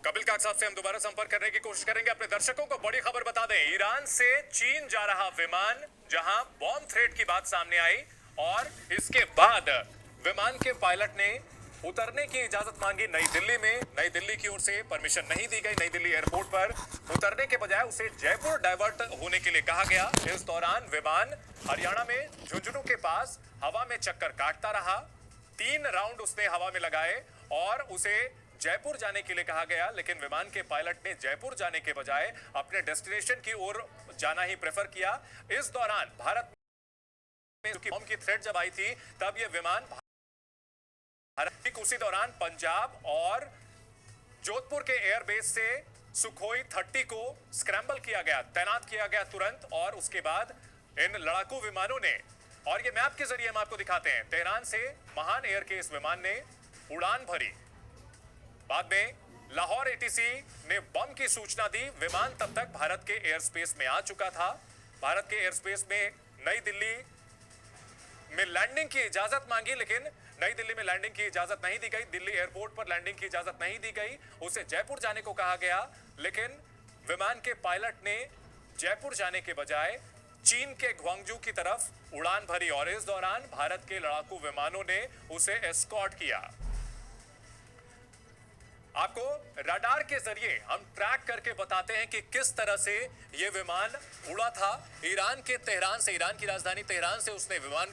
कपिल काक साहब से हम दोबारा संपर्क करने की कोशिश करेंगे। अपने दर्शकों को बड़ी खबर बता दें, ईरान से चीन जा रहा विमान जहां बॉम्ब थ्रेट की बात सामने आई और इसके बाद विमान के पायलट ने उतरने की इजाजत मांगी नई दिल्ली में। नई दिल्ली की ओर से परमिशन नहीं दी गई। नई दिल्ली एयरपोर्ट पर उतरने के बजाय उसे जयपुर डाइवर्ट होने के लिए कहा गया। इस दौरान विमान हरियाणा में झुंझुनू के पास हवा में चक्कर काटता रहा। 3 राउंड उसने हवा में लगाए और उसे जयपुर जाने के लिए कहा गया, लेकिन विमान के पायलट ने जयपुर जाने के बजाय अपने डेस्टिनेशन की ओर जाना ही प्रेफर किया। इस दौरान भारत में बॉम्ब की थ्रेट जब आई थी तब यह विमान ठीक उसी दौरान पंजाब और जोधपुर के एयरबेस से सुखोई 30 को स्क्रैम्बल किया गया, तैनात किया गया तुरंत। और उसके बाद इन लड़ाकू विमानों ने, और ये मैप के जरिए हम आपको दिखाते हैं, तेहरान से महान एयर के इस विमान ने उड़ान भरी। बाद में लाहौर एटीसी ने बम की सूचना दी। विमान तब तक भारत के एयर स्पेस में आ चुका था। भारत के एयर स्पेस में नई दिल्ली में लैंडिंग की इजाजत मांगी, लेकिन नई दिल्ली में लैंडिंग की इजाजत नहीं दी गई। दिल्ली एयरपोर्ट पर लैंडिंग की इजाजत नहीं दी गई। उसे जयपुर जाने को कहा गया, लेकिन विमान के पायलट ने जयपुर जाने के बजाय चीन के ग्वांगजू की तरफ उड़ान भरी और इस दौरान भारत के लड़ाकू विमानों ने उसे एस्कॉर्ट किया। आपको रडार के जरिए हम ट्रैक करके बताते हैं कि किस तरह से यह विमान उड़ा था। ईरान के तेहरान से, ईरान की राजधानी तेहरान से उसने विमान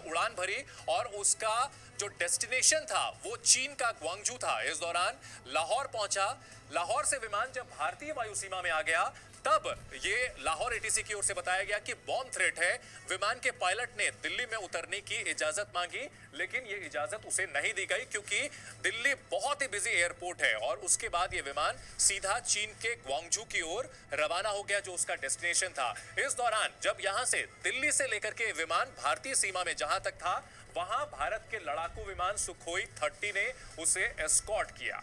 उड़ान भरी और उसका जो डेस्टिनेशन था वो चीन का ग्वांगजू था। इस दौरान लाहौर पहुंचा। लाहौर से विमान जब भारतीय वायु सीमा में आ गया तब ये लाहौर एटीसी की ओर से बताया गया कि बॉम्ब थ्रेट है। विमान के पायलट ने दिल्ली में उतरने की इजाजत मांगी, लेकिन ये इजाजत उसे नहीं दी गई क्योंकि दिल्ली बहुत ही बिजी एयरपोर्ट है। और उसके बाद ये विमान सीधा चीन के ग्वांगजू की ओर रवाना हो गया, जो उसका डेस्टिनेशन था। इस दौरान जब यहां से दिल्ली से लेकर के विमान भारतीय सीमा में जहां तक था, वहां भारत के लड़ाकू विमान सुखोई 30 ने उसे एस्कॉर्ट किया।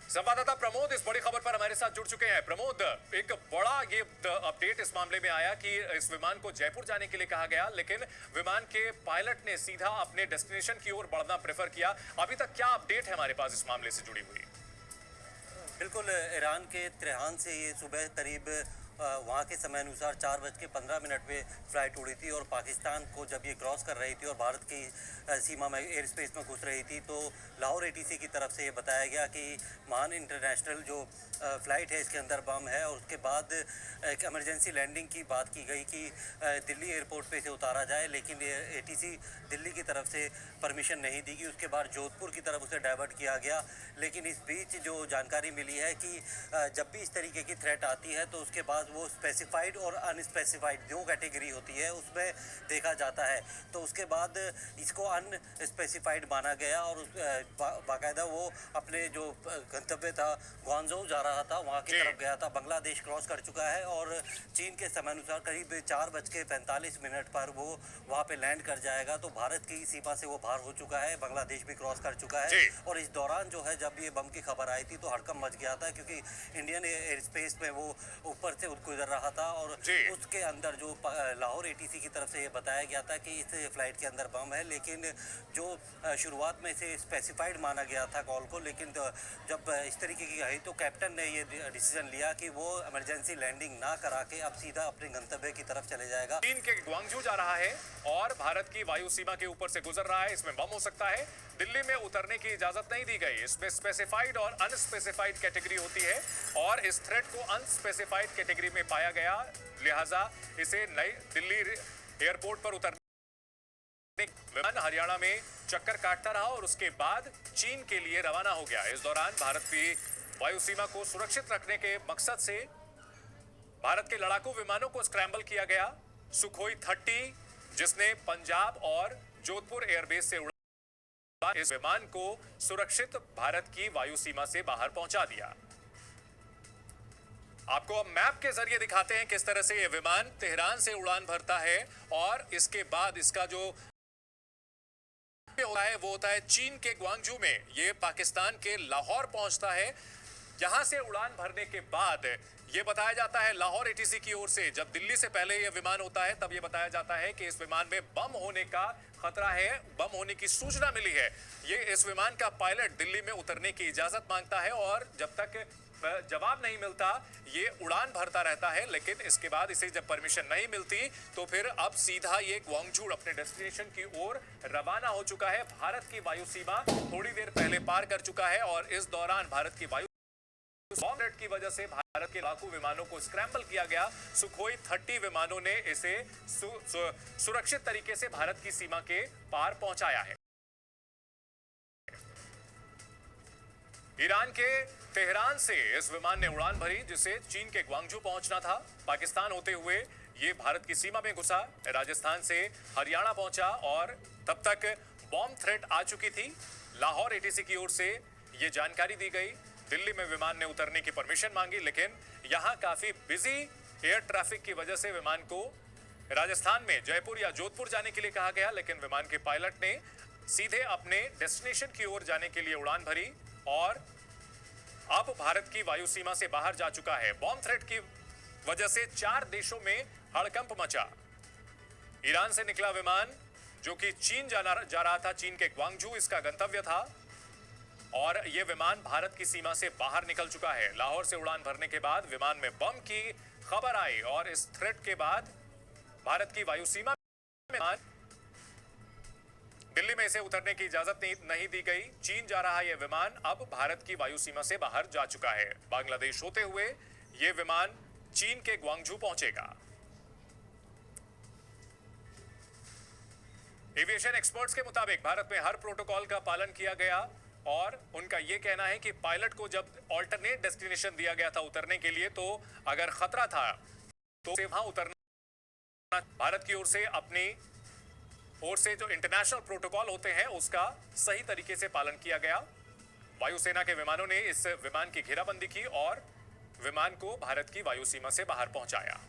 संवाददाता प्रमोद इस बड़ी खबर पर हमारे साथ जुड़ चुके हैं। प्रमोद, एक बड़ा ये अपडेट इस मामले में आया कि इस विमान को जयपुर जाने के लिए कहा गया, लेकिन विमान के पायलट ने सीधा अपने डेस्टिनेशन की ओर बढ़ना प्रेफर किया। अभी तक क्या अपडेट है हमारे पास इस मामले से जुड़ी हुई? बिल्कुल, ईरान के तेहरान से ये सुबह करीब वहाँ के समय अनुसार 4:15 पे फ़्लाइट उड़ी थी और पाकिस्तान को जब ये क्रॉस कर रही थी और भारत की सीमा में एयर स्पेस में घुस रही थी, तो लाहौर एटीसी की तरफ से ये बताया गया कि महान इंटरनेशनल जो फ़्लाइट है इसके अंदर बम है। और उसके बाद एक इमरजेंसी लैंडिंग की बात की गई कि दिल्ली एयरपोर्ट पे से उतारा जाए, लेकिन एटीसी दिल्ली की तरफ से परमिशन नहीं दी गई। उसके बाद जोधपुर की तरफ उसे डाइवर्ट किया गया। लेकिन इस बीच जो जानकारी मिली है कि जब भी इस तरीके की थ्रेट आती है तो उसके बाद वो स्पेसिफाइड और अनस्पेसिफाइड दो कैटेगरी होती है, उसमें देखा जाता है। तो उसके बाद इसको अनस्पेसिफाइड माना गया और बाकायदा वो अपने जो गंतव्य था ग्वांगझू जा रहा था वहाँ की तरफ गया था। बांग्लादेश क्रॉस कर चुका है और चीन के समय अनुसार करीब 4:45 पर वो वहाँ पे लैंड कर जाएगा। तो भारत की सीमा से वो बाहर हो चुका है, बांग्लादेश भी क्रॉस कर चुका है। और इस दौरान जो है जब ये बम की खबर आई थी तो हड़कंप मच गया था, क्योंकि इंडियन एयर स्पेस में वो ऊपर से गुजर रहा था और उसके अंदर जो लाहौर एटीसी की तरफ से ये बताया गया था कि इस फ्लाइट के अंदर बम है। लेकिन जो शुरुआत में से स्पेसिफाइड माना गया था कॉल को, लेकिन जब इस तरीके की आई तो कैप्टन ने ये डिसीजन लिया कि वो इमरजेंसी लैंडिंग ना करा के अब सीधा अपने गंतव्य की तरफ चले जाएगा। चीन के ग्वांगजू जा रहा है और भारत की वायु सीमा के ऊपर से गुजर रहा है। इसमें बम हो सकता है। दिल्ली में उतरने की इजाजत नहीं दी गई। इसमें स्पेसिफाइड और अनस्पेसिफाइड कैटेगरी होती है और इस थ्रेट को अनस्पेसिफाइड कैटेगरी में पाया गया, लिहाजा इसे नई दिल्ली एयरपोर्ट पर उतरने विमान हरियाणा में चक्कर काटता रहा और उसके बाद चीन के लिए रवाना हो गया। इस दौरान भारत की वायु सीमा को सुरक्षित रखने के मकसद से भारत के लड़ाकू विमानों को स्क्रैम्बल किया गया। सुखोई 30 जिसने पंजाब और जोधपुर एयरबेस से उड़ा, इस विमान को सुरक्षित भारत की वायु सीमा से बाहर पहुंचा दिया। आपको अब मैप के जरिए दिखाते हैं किस तरह से यह विमान तेहरान से उड़ान भरता है और इसके बाद इसका जो होता है वो होता है चीन के ग्वांगजू में। ये पाकिस्तान के लाहौर पहुंचता है। यहां से उड़ान भरने के बाद ये बताया जाता है लाहौर एटीसी की ओर से, जब दिल्ली से पहले यह विमान होता है तब यह बताया जाता है कि इस विमान में बम होने का खतरा है, बम होने की सूचना मिली है। ये इस विमान का पायलट दिल्ली में उतरने की इजाजत मांगता है और जब तक जवाब नहीं मिलता ये उड़ान भरता रहता है, लेकिन इसके बाद इसे जब परमिशन नहीं मिलती तो फिर अब सीधा ये ग्वांगझू अपने डेस्टिनेशन की ओर रवाना हो चुका है। भारत की वायु सीमा थोड़ी देर पहले पार कर चुका है और इस दौरान भारत की वायु बॉम्ब थ्रेट की वजह से भारत के लाखों विमानों को स्क्रैम्बल किया गया। सुखोई 30 विमानों ने इसे सुरक्षित तरीके से भारत की सीमा के पार पहुंचाया है। ईरान के तेहरान से इस विमान ने उड़ान भरी जिसे चीन के ग्वांगझू पहुंचना था। पाकिस्तान होते हुए ये भारत की सीमा में घुसा, राजस्थान से हरियाणा पहुंचा और तब तक बॉम्ब थ्रेट आ चुकी थी। लाहौर एटीसी की ओर से ये जानकारी दी गई। दिल्ली में विमान ने उतरने की परमिशन मांगी, लेकिन यहां काफी बिजी एयर ट्रैफिक की वजह से विमान को राजस्थान में जयपुर या जोधपुर जाने के लिए कहा गया, लेकिन विमान के पायलट ने सीधे अपने डेस्टिनेशन की ओर जाने के लिए उड़ान भरी और अब भारत की वायु सीमा से बाहर जा चुका है। बॉम्ब थ्रेट की वजह से 4 देशों में हड़कंप मचा। ईरान से निकला विमान जो कि चीन जा रहा था, चीन के ग्वांगझू इसका गंतव्य था और यह विमान भारत की सीमा से बाहर निकल चुका है। लाहौर से उड़ान भरने के बाद विमान में बम की खबर आई और इस थ्रेट के बाद भारत की वायु सीमा में दिल्ली में इसे उतरने की इजाजत नहीं दी गई। चीन जा रहा यह विमान अब भारत की वायु सीमा से बाहर जा चुका है। बांग्लादेश होते हुए यह विमान चीन के ग्वांगझू पहुंचेगा। एविएशन एक्सपर्ट्स के मुताबिक भारत में हर प्रोटोकॉल का पालन किया गया और उनका यह कहना है कि पायलट को जब ऑल्टरनेट डेस्टिनेशन दिया गया था उतरने के लिए, तो अगर खतरा था तो वहां उतरना भारत की ओर से अपनी ओर से जो इंटरनेशनल प्रोटोकॉल होते हैं उसका सही तरीके से पालन किया गया। वायुसेना के विमानों ने इस विमान की घेराबंदी की और विमान को भारत की वायु सीमा से बाहर पहुंचाया।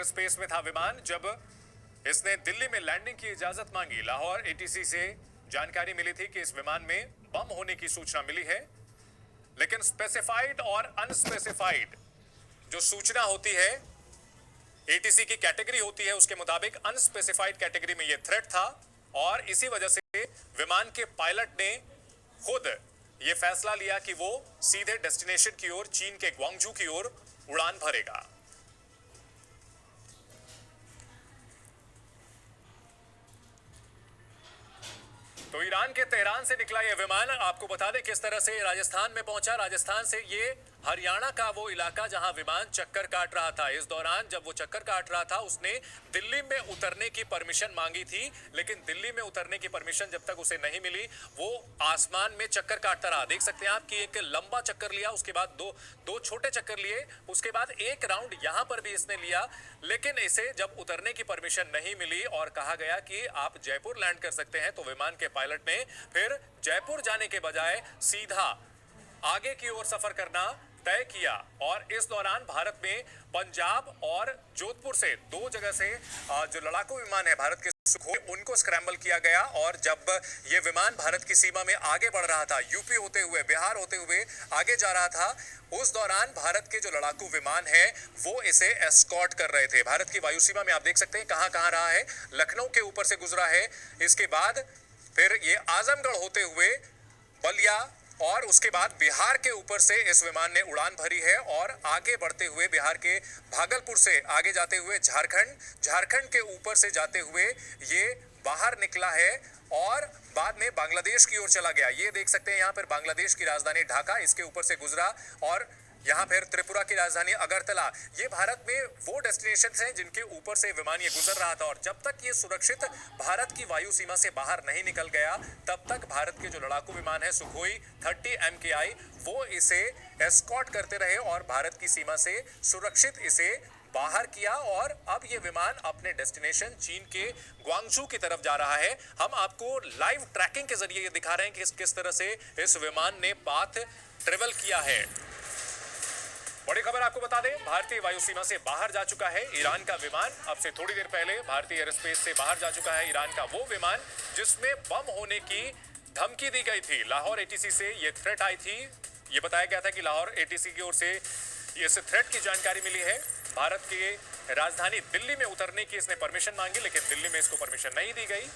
स्पेस में था विमान जब इसने दिल्ली में लैंडिंग की इजाजत मांगी। लाहौर एटीसी से जानकारी मिली थी कि इस विमान में बम होने की सूचना मिली है, लेकिन स्पेसिफाइड और अनस्पेसिफाइड जो सूचना होती है, एटीसी की कैटेगरी होती है, उसके मुताबिक अनस्पेसिफाइड कैटेगरी में यह थ्रेट था और इसी वजह से विमान के पायलट ने खुद यह फैसला लिया कि वो सीधे डेस्टिनेशन की ओर, चीन के ग्वांगझू की ओर उड़ान भरेगा। तो ईरान के तेहरान से निकला यह विमान, आपको बता दें किस तरह से राजस्थान में पहुंचा। राजस्थान से ये हरियाणा का वो इलाका जहां विमान चक्कर काट रहा था। इस दौरान जब वो चक्कर काट रहा था उसने दिल्ली में उतरने की परमिशन मांगी थी, लेकिन दिल्ली में उतरने की परमिशन जब तक उसे नहीं मिली वो आसमान में चक्कर काटता रहा। देख सकते हैं आप कि एक लंबा चक्कर लिया, उसके बाद दो छोटे चक्कर लिए, उसके बाद एक राउंड यहां पर भी इसने लिया, लेकिन इसे जब उतरने की परमिशन नहीं मिली और कहा गया कि आप जयपुर लैंड कर सकते हैं, तो विमान के पायलट ने फिर जयपुर जाने के बजाय सीधा आगे की ओर सफर करना तय किया। और इस दौरान भारत में पंजाब और जोधपुर से 2 जगह से जो लड़ाकू विमान है भारत के सुखोई, उनको स्क्रैम्बल किया गया और जब ये विमान भारत की सीमा में आगे बढ़ रहा था, यूपी होते हुए, बिहार होते हुए आगे जा रहा था, उस दौरान भारत के जो लड़ाकू विमान है वो इसे एस्कॉर्ट कर रहे थे। भारत की वायु सीमा में आप देख सकते हैं कहां रहा है, लखनऊ के ऊपर से गुजरा है, इसके बाद फिर ये आजमगढ़ होते हुए बलिया और उसके बाद बिहार के ऊपर से इस विमान ने उड़ान भरी है और आगे बढ़ते हुए बिहार के भागलपुर से आगे जाते हुए झारखंड के ऊपर से जाते हुए ये बाहर निकला है और बाद में बांग्लादेश की ओर चला गया। ये देख सकते हैं यहाँ पर बांग्लादेश की राजधानी ढाका, इसके ऊपर से गुजरा और यहाँ फिर त्रिपुरा की राजधानी अगरतला। ये भारत में वो डेस्टिनेशन हैं जिनके ऊपर से विमान ये गुजर रहा था और जब तक ये सुरक्षित भारत की वायु सीमा से बाहर नहीं निकल गया तब तक भारत के जो लड़ाकू विमान है सुखोई 30 MKI वो इसे एस्कॉर्ट करते रहे और भारत की सीमा से सुरक्षित इसे बाहर किया और अब ये विमान अपने डेस्टिनेशन चीन के ग्वांगझू की तरफ जा रहा है। हम आपको लाइव ट्रैकिंग के जरिए ये दिखा रहे हैं कि किस तरह से इस विमान ने पाथ ट्रेवल किया है। बड़ी खबर आपको बता दें, भारतीय वायु सीमा से बाहर जा चुका है ईरान का विमान। अब से थोड़ी देर पहले भारतीय एयर स्पेस से बाहर जा चुका है ईरान का वो विमान जिसमें बम होने की धमकी दी गई थी। लाहौर एटीसी से ये थ्रेट आई थी। ये बताया गया था कि लाहौर एटीसी की ओर से इस थ्रेट की जानकारी मिली है। भारत के राजधानी दिल्ली में उतरने की इसने परमिशन मांगी, लेकिन दिल्ली में इसको परमिशन नहीं दी गई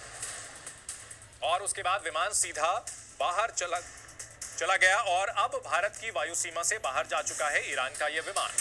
और उसके बाद विमान सीधा बाहर चला गया और अब भारत की वायु सीमा से बाहर जा चुका है ईरान का यह विमान।